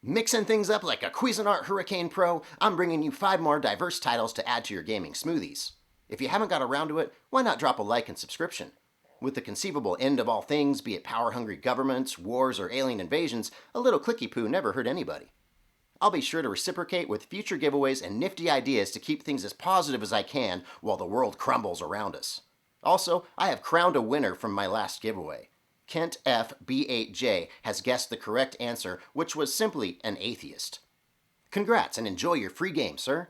Mixing things up like a Cuisinart Hurricane Pro, I'm bringing you 5 more diverse titles to add to your gaming smoothies. If you haven't got around to it, why not drop a like and subscription? With the conceivable end of all things, be it power-hungry governments, wars, or alien invasions, a little clicky poo never hurt anybody. I'll be sure to reciprocate with future giveaways and nifty ideas to keep things as positive as I can while the world crumbles around us. Also, I have crowned a winner from my last giveaway. Kent F. B8J has guessed the correct answer, which was simply an atheist. Congrats and enjoy your free game, sir.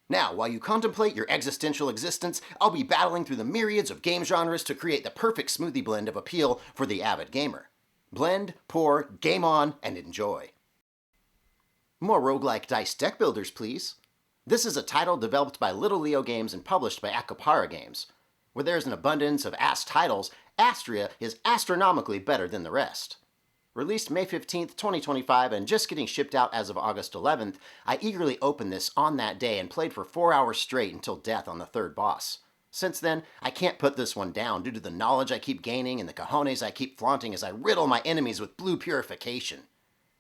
Now, while you contemplate your existential existence, I'll be battling through the myriads of game genres to create the perfect smoothie blend of appeal for the avid gamer. Blend, pour, game on, and enjoy. More roguelike dice deck builders, please. This is a title developed by Little Leo Games and published by Akopara Games. Where there's an abundance of ass titles, Astrea is astronomically better than the rest. Released May 15th, 2025, and just getting shipped out as of August 11th, I eagerly opened this on that day and played for 4 hours straight until death on the third boss. Since then, I can't put this one down due to the knowledge I keep gaining and the cojones I keep flaunting as I riddle my enemies with blue purification.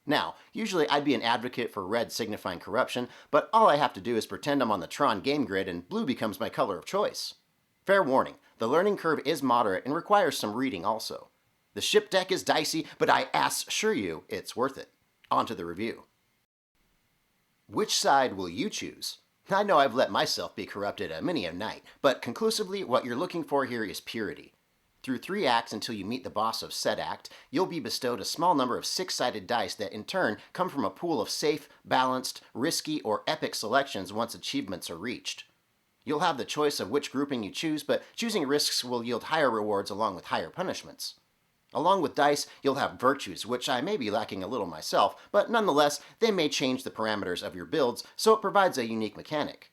Now, usually I'd be an advocate for red signifying corruption, but all I have to do is pretend I'm on the Tron game grid and blue becomes my color of choice. Fair warning, the learning curve is moderate and requires some reading also. The ship deck is dicey, but I assure you it's worth it. On to the review. Which side will you choose? I know I've let myself be corrupted many a night, but conclusively what you're looking for here is purity. Through 3 acts until you meet the boss of said act, you'll be bestowed a small number of 6-sided dice that in turn come from a pool of safe, balanced, risky, or epic selections once achievements are reached. You'll have the choice of which grouping you choose, but choosing risks will yield higher rewards along with higher punishments. Along with dice, you'll have virtues, which I may be lacking a little myself, but nonetheless, they may change the parameters of your builds, so it provides a unique mechanic.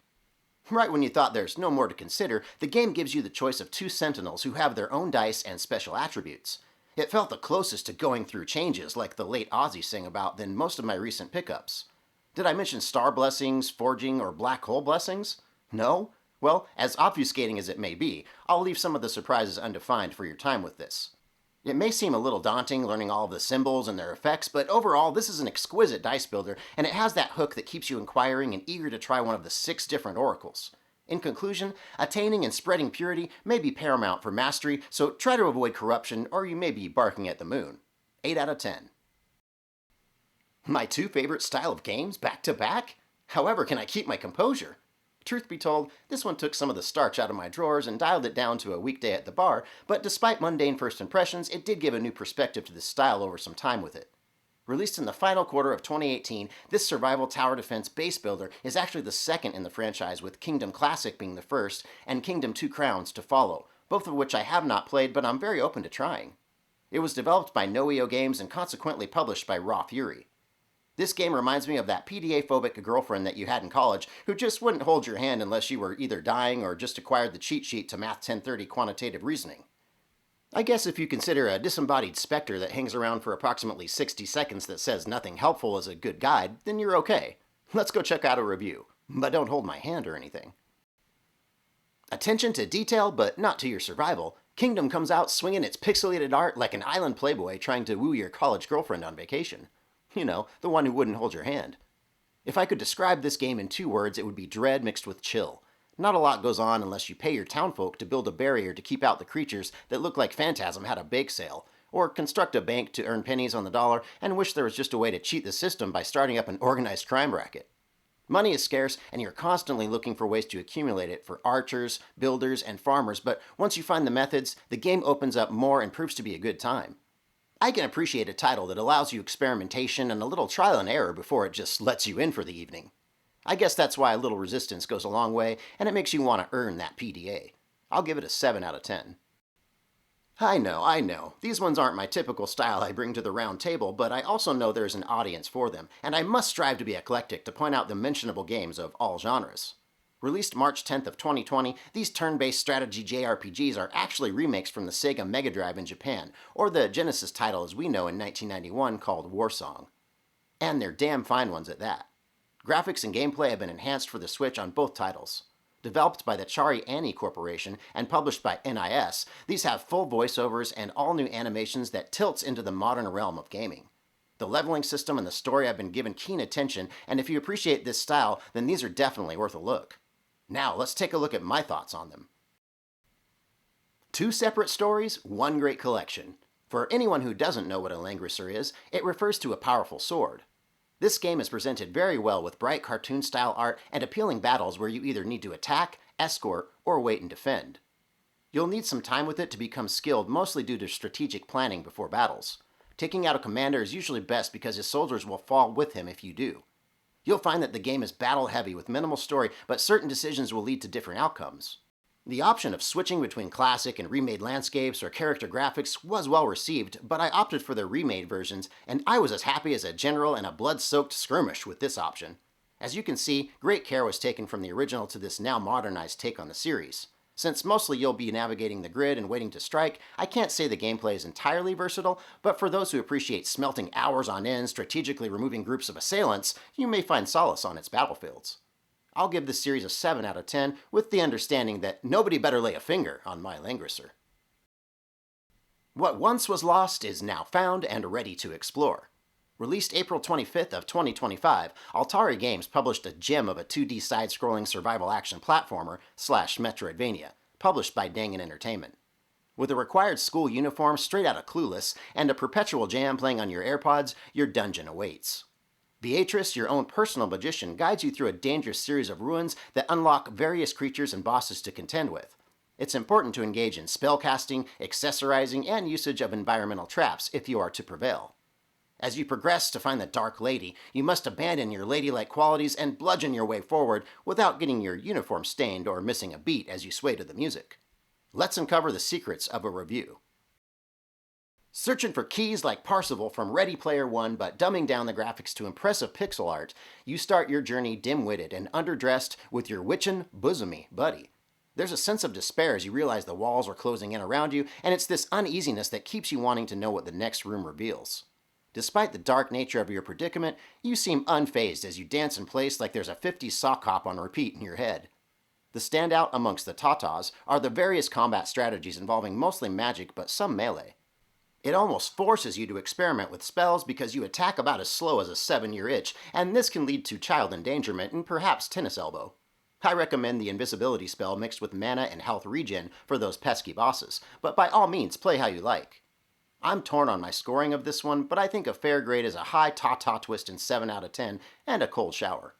Right when you thought there's no more to consider, the game gives you the choice of 2 sentinels who have their own dice and special attributes. It felt the closest to going through changes like the late Ozzy sang about than most of my recent pickups. Did I mention star blessings, forging, or black hole blessings? No? Well, as obfuscating as it may be, I'll leave some of the surprises undefined for your time with this. It may seem a little daunting learning all of the symbols and their effects, but overall this is an exquisite dice builder, and it has that hook that keeps you inquiring and eager to try one of the 6 different oracles. In conclusion, attaining and spreading purity may be paramount for mastery, so try to avoid corruption or you may be barking at the moon. 8 out of 10. My 2 favorite style of games back to back? However, can I keep my composure? Truth be told, this one took some of the starch out of my drawers and dialed it down to a weekday at the bar, but despite mundane first impressions, it did give a new perspective to this style over some time with it. Released in the final quarter of 2018, this survival tower defense base builder is actually the second in the franchise, with Kingdom Classic being the first, and Kingdom 2 Crowns to follow, both of which I have not played, but I'm very open to trying. It was developed by Noeo Games and consequently published by Raw Fury. This game reminds me of that PDA-phobic girlfriend that you had in college who just wouldn't hold your hand unless you were either dying or just acquired the cheat sheet to Math 1030 quantitative reasoning. I guess if you consider a disembodied specter that hangs around for approximately 60 seconds that says nothing helpful as a good guide, then you're okay. Let's go check out a review. But don't hold my hand or anything. Attention to detail, but not to your survival, Kingdom comes out swinging its pixelated art like an island playboy trying to woo your college girlfriend on vacation. You know, the one who wouldn't hold your hand. If I could describe this game in 2 words, it would be dread mixed with chill. Not a lot goes on unless you pay your townfolk to build a barrier to keep out the creatures that look like Phantasm had a bake sale, or construct a bank to earn pennies on the dollar and wish there was just a way to cheat the system by starting up an organized crime racket. Money is scarce, and you're constantly looking for ways to accumulate it for archers, builders, and farmers, but once you find the methods, the game opens up more and proves to be a good time. I can appreciate a title that allows you experimentation and a little trial and error before it just lets you in for the evening. I guess that's why a little resistance goes a long way, and it makes you want to earn that PDA. I'll give it a 7 out of 10. I know. These ones aren't my typical style I bring to the round table, but I also know there's an audience for them, and I must strive to be eclectic to point out the mentionable games of all genres. Released March 10th of 2020, these turn-based strategy JRPGs are actually remakes from the Sega Mega Drive in Japan, or the Genesis title as we know in 1991 called Warsong. And they're damn fine ones at that. Graphics and gameplay have been enhanced for the Switch on both titles. Developed by the Chari Annie Corporation and published by NIS, these have full voiceovers and all new animations that tilts into the modern realm of gaming. The leveling system and the story have been given keen attention, and if you appreciate this style, then these are definitely worth a look. Now, let's take a look at my thoughts on them. 2 separate stories, 1 great collection. For anyone who doesn't know what a Langrisser is, it refers to a powerful sword. This game is presented very well with bright cartoon-style art and appealing battles where you either need to attack, escort, or wait and defend. You'll need some time with it to become skilled, mostly due to strategic planning before battles. Taking out a commander is usually best because his soldiers will fall with him if you do. You'll find that the game is battle-heavy with minimal story, but certain decisions will lead to different outcomes. The option of switching between classic and remade landscapes or character graphics was well received, but I opted for the remade versions, and I was as happy as a general in a blood-soaked skirmish with this option. As you can see, great care was taken from the original to this now modernized take on the series. Since mostly you'll be navigating the grid and waiting to strike, I can't say the gameplay is entirely versatile, but for those who appreciate smelting hours on end strategically removing groups of assailants, you may find solace on its battlefields. I'll give this series a 7 out of 10, with the understanding that nobody better lay a finger on my Langrisser. What once was lost is now found and ready to explore. Released April 25th of 2025, Altari Games published a gem of a 2D side-scrolling survival action platformer / Metroidvania, published by Dangan Entertainment. With a required school uniform straight out of Clueless and a perpetual jam playing on your AirPods, your dungeon awaits. Beatrice, your own personal magician, guides you through a dangerous series of ruins that unlock various creatures and bosses to contend with. It's important to engage in spellcasting, accessorizing, and usage of environmental traps if you are to prevail. As you progress to find the Dark Lady, you must abandon your ladylike qualities and bludgeon your way forward without getting your uniform stained or missing a beat as you sway to the music. Let's uncover the secrets of a review. Searching for keys like Parzival from Ready Player One but dumbing down the graphics to impressive pixel art, you start your journey dim-witted and underdressed with your witchin' bosomy buddy. There's a sense of despair as you realize the walls are closing in around you, and it's this uneasiness that keeps you wanting to know what the next room reveals. Despite the dark nature of your predicament, you seem unfazed as you dance in place like there's a 50s sock hop on repeat in your head. The standout amongst the tatas are the various combat strategies involving mostly magic but some melee. It almost forces you to experiment with spells because you attack about as slow as a 7-year itch, and this can lead to child endangerment and perhaps tennis elbow. I recommend the invisibility spell mixed with mana and health regen for those pesky bosses, but by all means play how you like. I'm torn on my scoring of this one, but I think a fair grade is a high ta-ta twist in 7 out of 10 and a cold shower.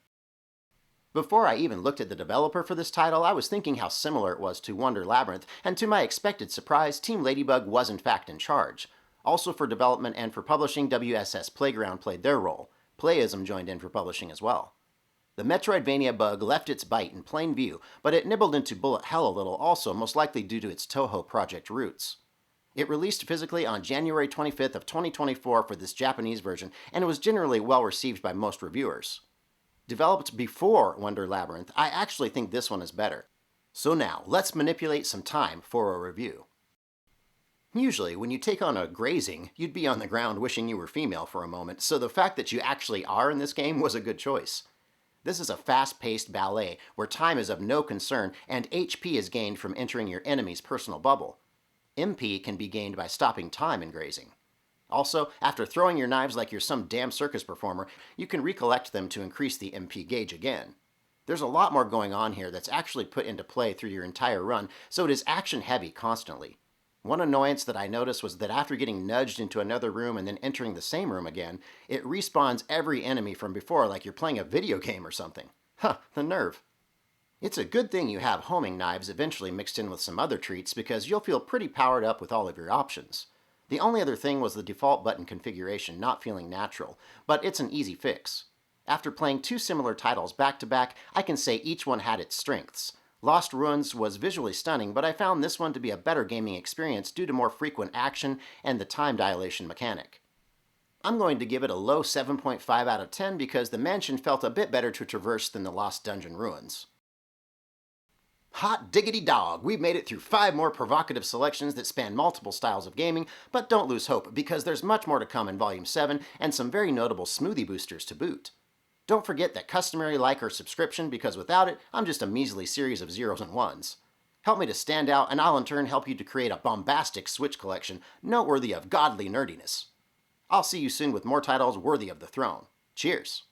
Before I even looked at the developer for this title, I was thinking how similar it was to Wonder Labyrinth, and to my expected surprise, Team Ladybug was in fact in charge. Also for development and for publishing, WSS Playground played their role. Playism joined in for publishing as well. The Metroidvania bug left its bite in plain view, but it nibbled into bullet hell a little also, most likely due to its Touhou project roots. It released physically on January 25th of 2024 for this Japanese version, and it was generally well received by most reviewers. Developed before Wonder Labyrinth, I actually think this one is better. So now, let's manipulate some time for a review. Usually, when you take on a grazing, you'd be on the ground wishing you were female for a moment, so the fact that you actually are in this game was a good choice. This is a fast-paced ballet where time is of no concern and HP is gained from entering your enemy's personal bubble. MP can be gained by stopping time in grazing. Also, after throwing your knives like you're some damn circus performer, you can recollect them to increase the MP gauge again. There's a lot more going on here that's actually put into play through your entire run, so it is action-heavy constantly. One annoyance that I noticed was that after getting nudged into another room and then entering the same room again, it respawns every enemy from before like you're playing a video game or something. Huh, the nerve. It's a good thing you have homing knives eventually mixed in with some other treats because you'll feel pretty powered up with all of your options. The only other thing was the default button configuration not feeling natural, but it's an easy fix. After playing 2 similar titles back to back, I can say each one had its strengths. Lost Ruins was visually stunning, but I found this one to be a better gaming experience due to more frequent action and the time dilation mechanic. I'm going to give it a low 7.5 out of 10 because the mansion felt a bit better to traverse than the Lost Dungeon Ruins. Hot diggity dog, we've made it through 5 more provocative selections that span multiple styles of gaming, but don't lose hope because there's much more to come in Volume 7 and some very notable smoothie boosters to boot. Don't forget that customary like or subscription because without it, I'm just a measly series of zeros and ones. Help me to stand out and I'll in turn help you to create a bombastic Switch collection noteworthy of godly nerdiness. I'll see you soon with more titles worthy of the throne. Cheers!